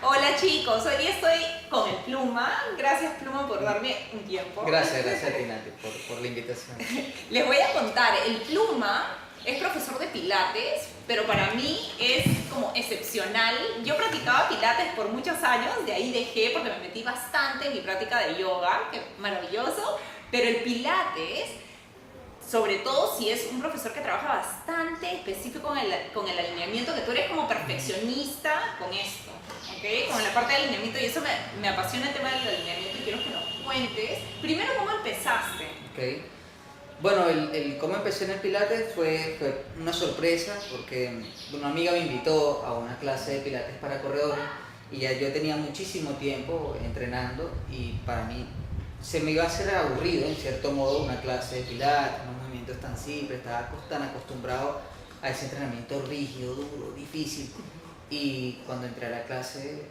Hola chicos, hoy día estoy con el Pluma. Gracias Pluma por darme un tiempo. Gracias a ti, Nati, por la invitación. Les voy a contar, el Pluma es profesor de pilates, pero para mí es como excepcional. Yo practicaba pilates por muchos años, de ahí dejé porque me metí bastante en mi práctica de yoga, que maravilloso, pero el pilates, sobre todo si es un profesor que trabaja bastante específico con el alineamiento, que tú eres como perfeccionista con esto, ¿ok? Con la parte del alineamiento, y eso me apasiona el tema del alineamiento y quiero que nos cuentes. Primero, ¿cómo empezaste? Okay. Bueno, el cómo empecé en el Pilates fue una sorpresa porque una amiga me invitó a una clase de Pilates para corredores y ya yo tenía muchísimo tiempo entrenando y para mí se me iba a hacer aburrido en cierto modo una clase de Pilates, unos movimientos tan simples, estaba tan acostumbrado a ese entrenamiento rígido, duro, difícil, y cuando entré a la clase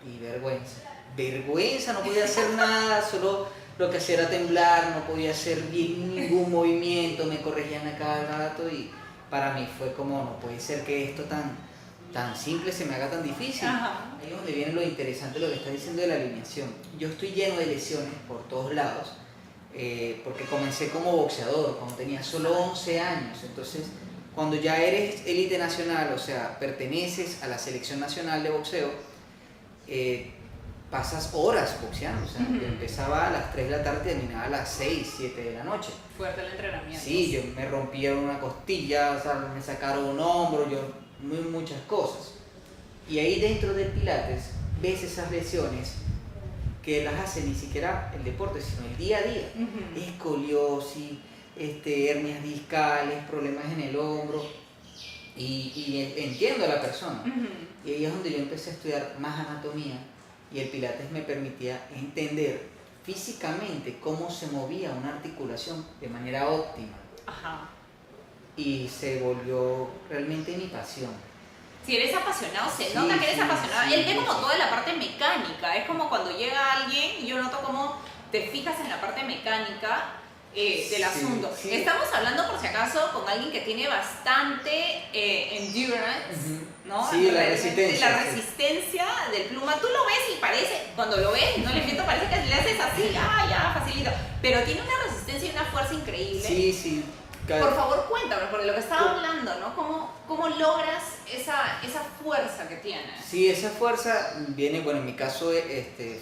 y vergüenza, no podía hacer nada, solo lo que hacía era temblar, no podía hacer bien ningún movimiento, me corregían a cada rato y para mí fue como, no puede ser que esto tan simple se me haga tan difícil. Ajá. Ahí es donde viene lo interesante, lo que está diciendo de la alineación. Yo estoy lleno de lesiones por todos lados, porque comencé como boxeador cuando tenía solo 11 años, entonces cuando ya eres élite nacional, o sea, perteneces a la selección nacional de boxeo, pasas horas boxeando, o sea, yo empezaba a las 3 de la tarde y terminaba a las 6, 7 de la noche. Fuerte el entrenamiento. Sí, yo me rompieron una costilla, o sea, me sacaron un hombro, muchas cosas. Y ahí dentro del Pilates ves esas lesiones que las hace ni siquiera el deporte, sino el día a día. Escoliosis, hernias discales, problemas en el hombro, y entiendo a la persona. Y ahí es donde yo empecé a estudiar más anatomía y el Pilates me permitía entender físicamente cómo se movía una articulación de manera óptima. Ajá. Y se volvió realmente mi pasión. Si eres apasionado, se nota que eres apasionado. Sí, Él ve como toda la parte mecánica. Es como cuando llega alguien, yo noto cómo te fijas en la parte mecánica del asunto. Sí. Estamos hablando, por si acaso, con alguien que tiene bastante endurance, ¿no? Sí, la resistencia. La resistencia del Pluma. Tú lo ves y parece, cuando lo ves, no le miento, parece que le haces así, ya, facilito. Pero tiene una resistencia y una fuerza increíble. Sí. Por favor, cuéntame, porque lo que estaba hablando, ¿no? ¿Cómo logras esa fuerza que tienes? Sí, esa fuerza viene, bueno, en mi caso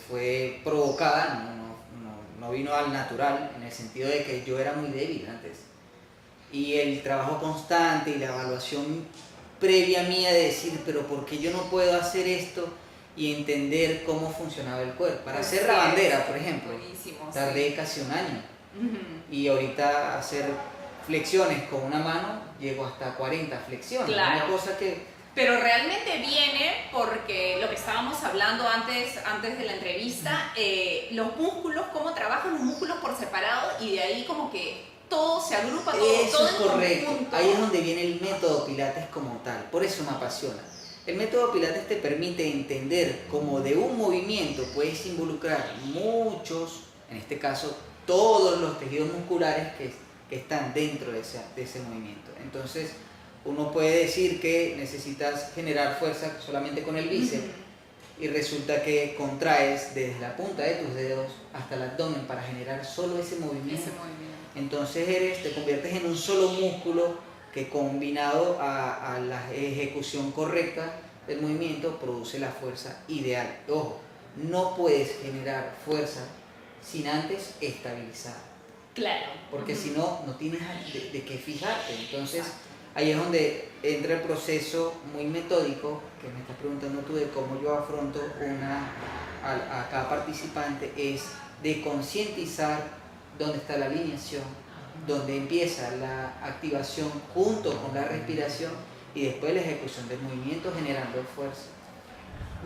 fue provocada, no vino al natural, en el sentido de que yo era muy débil antes. Y el trabajo constante y la evaluación previa mía de decir, pero ¿por qué yo no puedo hacer esto? Y entender cómo funcionaba el cuerpo. Para hacer la bandera, por ejemplo, tardé casi un año. Y ahorita hacer flexiones con una mano, llego hasta 40 flexiones. Claro. Una cosa que... Pero realmente viene porque lo que estábamos hablando antes de la entrevista, los músculos, cómo trabajan los músculos por separado y de ahí como que todo se agrupa, todo es en correcto. conjunto. Ahí es donde viene el método Pilates como tal, por eso me apasiona. El método Pilates te permite entender cómo de un movimiento puedes involucrar muchos, en este caso todos los tejidos musculares que están dentro de ese movimiento. Entonces uno puede decir que necesitas generar fuerza solamente con el bíceps y resulta que contraes desde la punta de tus dedos hasta el abdomen para generar solo ese movimiento. Entonces te conviertes en un solo músculo que combinado a la ejecución correcta del movimiento produce la fuerza ideal. Ojo, no puedes generar fuerza sin antes estabilizar. Claro. Porque si no, no tienes de qué fijarte. Entonces ahí es donde entra el proceso muy metódico que me estás preguntando tú de cómo yo afronto a cada participante, es de concientizar dónde está la alineación, dónde empieza la activación junto con la respiración y después la ejecución del movimiento generando fuerza.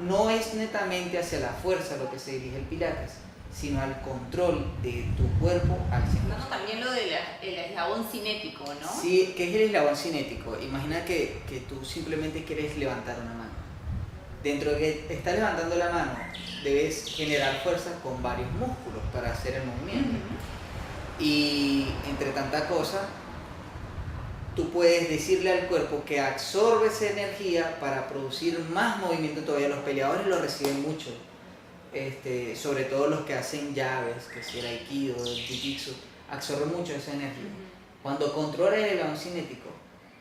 No es netamente hacia la fuerza lo que se dirige el Pilates, sino al control de tu cuerpo al 100%. Hablando también lo del eslabón cinético, ¿no? Sí, ¿qué es el eslabón cinético? Imagina que tú simplemente quieres levantar una mano. Dentro de que estás levantando la mano, debes generar fuerza con varios músculos para hacer el movimiento. Y entre tanta cosa, tú puedes decirle al cuerpo que absorbe esa energía para producir más movimiento todavía. Los peleadores lo reciben mucho, sobre todo los que hacen llaves, que si el aikido, el jiu-jitsu, absorbe mucho esa energía. Cuando controlas el elevador cinético,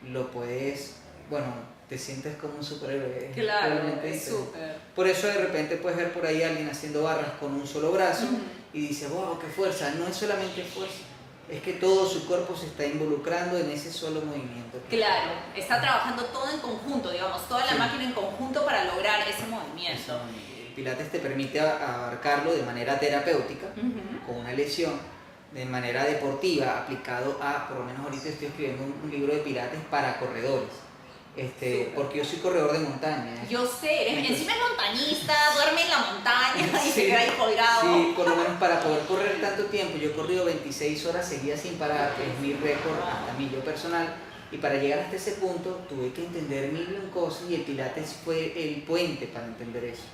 lo puedes, bueno, te sientes como un superhéroe. Claro, es súper. Por eso de repente puedes ver por ahí a alguien haciendo barras con un solo brazo y dice, wow, qué fuerza. No es solamente fuerza, es que todo su cuerpo se está involucrando en ese solo movimiento. Claro, está trabajando todo en conjunto, digamos, toda la máquina en conjunto para lograr ese movimiento. El Pilates te permite abarcarlo de manera terapéutica, con una lesión, de manera deportiva, aplicado a, por lo menos ahorita estoy escribiendo un libro de Pilates para corredores. Porque yo soy corredor de montaña. Yo sé, encima es montañista, duerme en la montaña y se queda ahí colgado. Sí, por lo menos para poder correr tanto tiempo, yo he corrido 26 horas seguidas sin parar, que es mi récord hasta mí yo personal, y para llegar hasta ese punto tuve que entender mil y un cosas y el Pilates fue el puente para entender eso.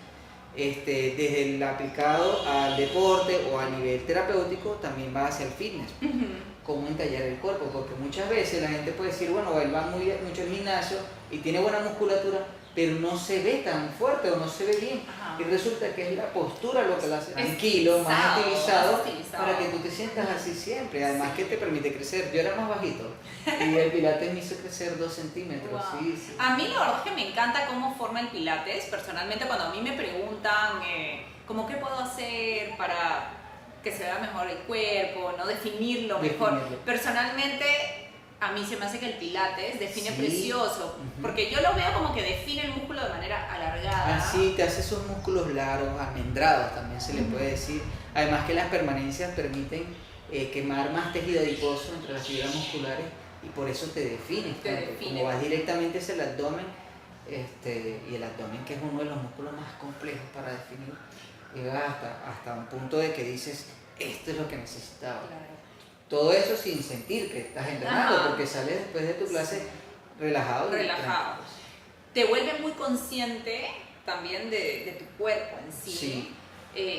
Desde el aplicado al deporte o a nivel terapéutico también va hacia el fitness. Cómo entallar el cuerpo, porque muchas veces la gente puede decir, bueno, él va mucho al gimnasio y tiene buena musculatura, pero no se ve tan fuerte o no se ve bien. Y resulta que es la postura lo que lo hace tranquilo, más estilizado, para que tú te sientas así siempre. Además que te permite crecer. Yo era más bajito y el Pilates me hizo crecer 2 centímetros. Wow. Sí. A mí la verdad es que me encanta cómo forma el Pilates. Personalmente, cuando a mí me preguntan como qué puedo hacer para que se vea mejor el cuerpo, ¿no? Definirlo mejor. Personalmente, a mí se me hace que el Pilates define precioso, porque yo lo veo como que define el músculo de manera alargada. Así, te hace esos músculos largos, almendrados también se le puede decir. Además que las permanencias permiten quemar más tejido adiposo entre las fibras musculares y por eso te defines. Como vas directamente hacia el abdomen, y el abdomen que es uno de los músculos más complejos para definir, llegas hasta un punto de que dices, esto es lo que necesitaba. Claro. Todo eso sin sentir que estás entrenando, porque sales después de tu clase relajado. Te vuelve muy consciente también de tu cuerpo en sí.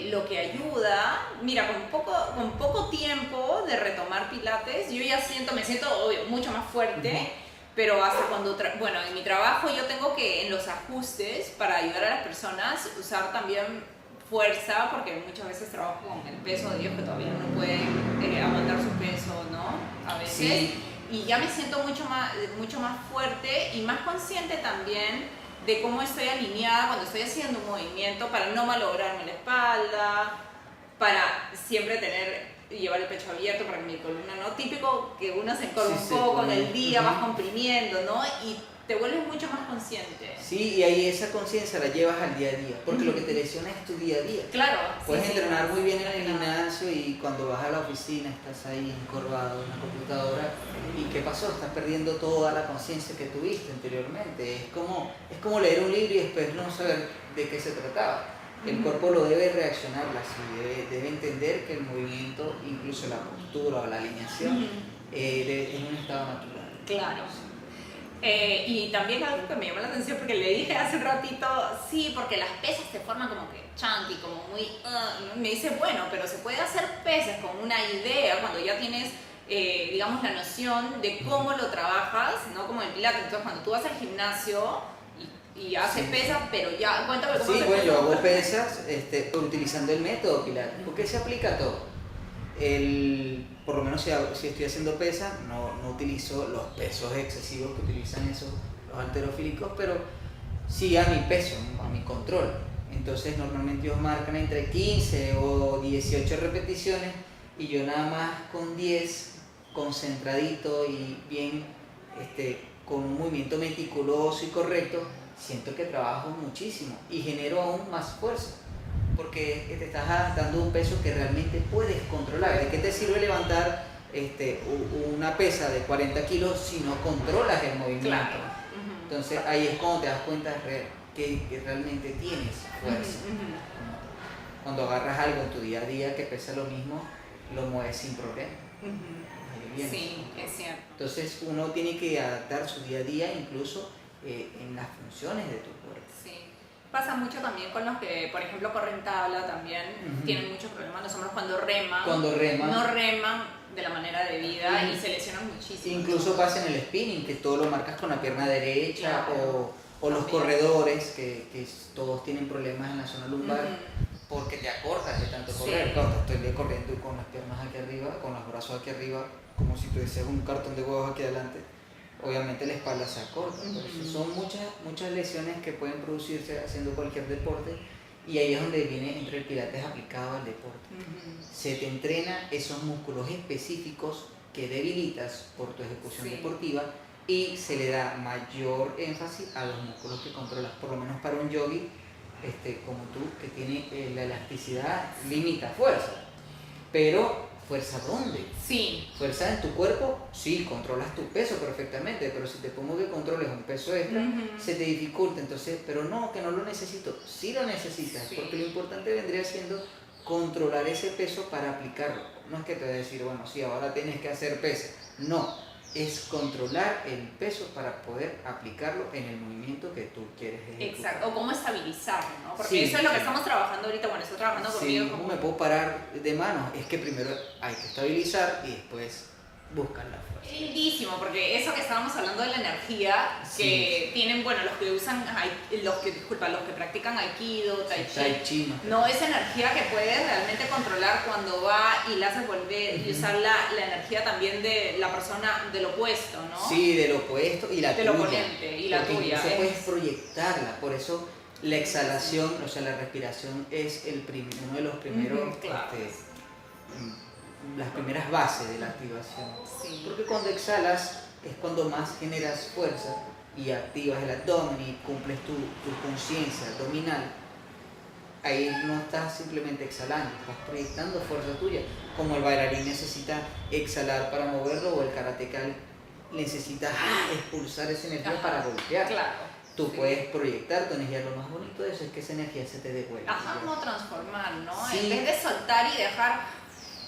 Lo que ayuda, mira, con poco tiempo de retomar Pilates, yo ya me siento obvio, mucho más fuerte. Pero hasta cuando, en mi trabajo yo tengo que en los ajustes para ayudar a las personas usar también fuerza, porque muchas veces trabajo con el peso de Dios que todavía no puede aguantar su peso, ¿no? A veces. Sí. Y ya me siento mucho más fuerte y más consciente también de cómo estoy alineada cuando estoy haciendo un movimiento para no malograrme la espalda, para siempre llevar el pecho abierto para que mi columna, ¿no? Típico que uno se encorva un poco con el día, vas comprimiendo, ¿no? Y te vuelves mucho más consciente. Sí, y ahí esa conciencia la llevas al día a día, porque lo que te lesiona es tu día a día. Claro. Puedes entrenar muy bien en el gimnasio y cuando vas a la oficina estás ahí encorvado en la computadora y ¿qué pasó? Estás perdiendo toda la conciencia que tuviste anteriormente. Es como leer un libro y después no saber de qué se trataba. El cuerpo lo debe reaccionar así, debe entender que el movimiento, incluso la postura o la alineación, es un estado natural. Claro. Y también algo que me llamó la atención, porque le dije hace un ratito, sí, porque las pesas te forman como que chunky, como muy... me dice, bueno, pero se puede hacer pesas con una idea cuando ya tienes, digamos, la noción de cómo lo trabajas, ¿no? Como el Pilates. Entonces, cuando tú vas al gimnasio y haces pesas, pero ya, cuéntame cómo Sí, bueno, yo hago pesas utilizando el método Pilates, porque se aplica a todo. Por lo menos si estoy haciendo pesas, no utilizo los pesos excesivos que utilizan los halterofílicos, pero sí a mi peso, a mi control. Entonces normalmente ellos marcan entre 15 o 18 repeticiones y yo nada más con 10, concentradito y bien, con un movimiento meticuloso y correcto, siento que trabajo muchísimo y genero aún más fuerza. Porque te estás adaptando a un peso que realmente puedes controlar. ¿De qué te sirve levantar una pesa de 40 kilos si no controlas el movimiento? Claro. Entonces ahí es cuando te das cuenta que realmente tienes fuerza. Cuando agarras algo en tu día a día que pesa lo mismo, lo mueves sin problema. Sí, es cierto. Entonces uno tiene que adaptar su día a día incluso en las funciones de tu cuerpo. Sí. Pasa mucho también con los que, por ejemplo, corren tabla también, tienen muchos problemas los hombros cuando reman. Cuando reman. No reman de la manera de vida y se lesionan muchísimo. Incluso pasa en el spinning, que todo lo marcas con la pierna derecha, Claro. o los corredores, que todos tienen problemas en la zona lumbar, porque te acortas de tanto correr. Sí. Claro, estoy corriendo con las piernas aquí arriba, con los brazos aquí arriba, como si tuvieses un cartón de huevos aquí adelante. Obviamente la espalda se acorta. Por eso son muchas lesiones que pueden producirse haciendo cualquier deporte, y ahí es donde entra el pilates aplicado al deporte. Se te entrena esos músculos específicos que debilitas por tu ejecución deportiva, y se le da mayor énfasis a los músculos que controlas, por lo menos para un yogi como tú, que tiene la elasticidad, limita fuerza. Pero, ¿fuerza dónde? Sí. Fuerza en tu cuerpo, sí, controlas tu peso perfectamente, pero si te pongo que controles un peso extra, se te dificulta. Entonces, pero no, que no lo necesito. Sí lo necesitas, porque lo importante vendría siendo controlar ese peso para aplicarlo. No es que te voy a decir, bueno, sí, ahora tienes que hacer peso. No, es controlar el peso para poder aplicarlo en el movimiento que tú quieres ejecutar. Exacto, o cómo estabilizarlo, ¿no? Porque eso es lo que estamos trabajando ahorita. Bueno, estoy trabajando conmigo. ¿Cómo me puedo parar de manos? Es que primero hay que estabilizar y después buscar la fuerza. Lindísimo, porque eso que estábamos hablando de la energía que tienen, bueno, los que practican aikido, tai chi, no, esa energía que puedes realmente controlar cuando va y la haces volver, y usar la energía también de la persona del opuesto, ¿no? Sí, del opuesto y la tuya. Del oponente y la tuya. Incluso puedes proyectarla, por eso la exhalación, o sea, la respiración es uno de los primeros, las primeras bases de la activación. Sí. Porque cuando exhalas es cuando más generas fuerza y activas el abdomen y cumples tu conciencia abdominal. Ahí no estás simplemente exhalando, estás proyectando fuerza tuya. Como el bailarín necesita exhalar para moverlo, o el karateca necesita expulsar esa energía para golpear. Claro. Tú puedes proyectar tu energía. Lo más bonito de eso es que esa energía se te devuelve. Ajá, como transformar, ¿no? Sí. En vez de soltar y dejar,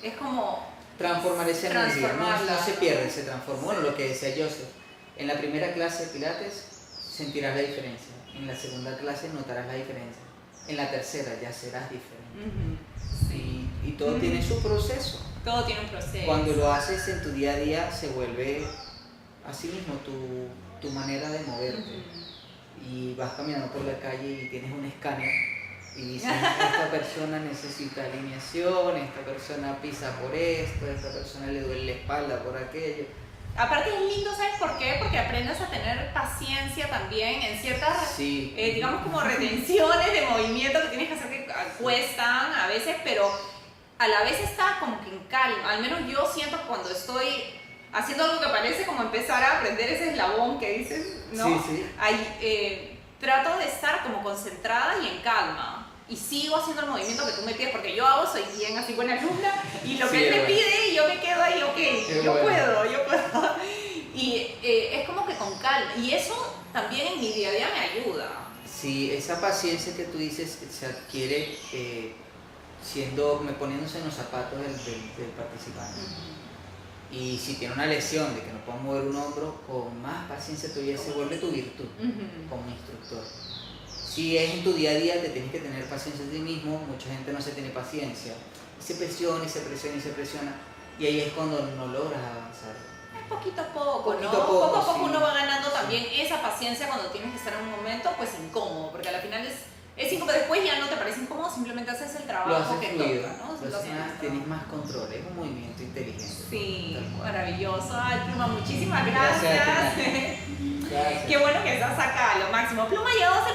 es como transformar esa energía, no se pierde, se transforma. Bueno, lo que decía Joseph, en la primera clase de pilates sentirás la diferencia, en la segunda clase notarás la diferencia, en la tercera ya serás diferente. Y todo tiene su proceso. Todo tiene un proceso. Cuando lo haces en tu día a día se vuelve así mismo tu manera de moverte. Y vas caminando por la calle y tienes un escáner y dices, esta persona necesita alineación, esta persona pisa por esto, esta persona le duele la espalda por aquello. Aparte es lindo, ¿sabes por qué? Porque aprendes a tener paciencia también en ciertas, digamos, como retenciones de movimiento que tienes que hacer que cuestan a veces, pero a la vez está como que en calma. Al menos yo siento cuando estoy haciendo algo que parece como empezar a aprender ese eslabón que dices, ¿no? Sí. Ahí, trato de estar como concentrada y en calma. Y sigo haciendo el movimiento que tú me pides, porque yo soy bien así buena alumna, y lo que él me pide, y yo me quedo ahí, ok, yo puedo. Y es como que con calma, y eso también en mi día a día me ayuda. Sí, esa paciencia que tú dices se adquiere poniéndose en los zapatos del participante. Y si tiene una lesión de que no puede mover un hombro, con más paciencia todavía se vuelve tu virtud como instructor. Si es en tu día a día, te tienes que tener paciencia a ti mismo. Mucha gente no se tiene paciencia. Y se presiona, y se presiona, y se presiona. Y ahí es cuando no logras avanzar. Es poquito a poco, ¿no? Poco A poco uno va ganando también esa paciencia cuando tienes que estar en un momento pues incómodo. Porque al final es incómodo. Después ya no te parece incómodo, simplemente haces el trabajo lo haces que fluido, toca, ¿no? tienes más control. Es un movimiento inteligente. Sí, maravilloso. Ay, Pluma, muchísimas gracias. Gracias. Qué bueno que estás acá, lo máximo. Pluma llegó hace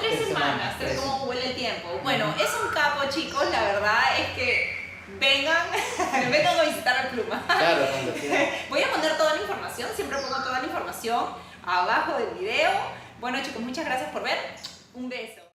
3 semanas. ¿Cómo huele el tiempo? Bueno, es un capo, chicos. La verdad es que vengan a visitar a Pluma. Claro, cuando quieran. Voy a poner toda la información, siempre pongo toda la información abajo del video. Bueno, chicos, muchas gracias por ver. Un beso.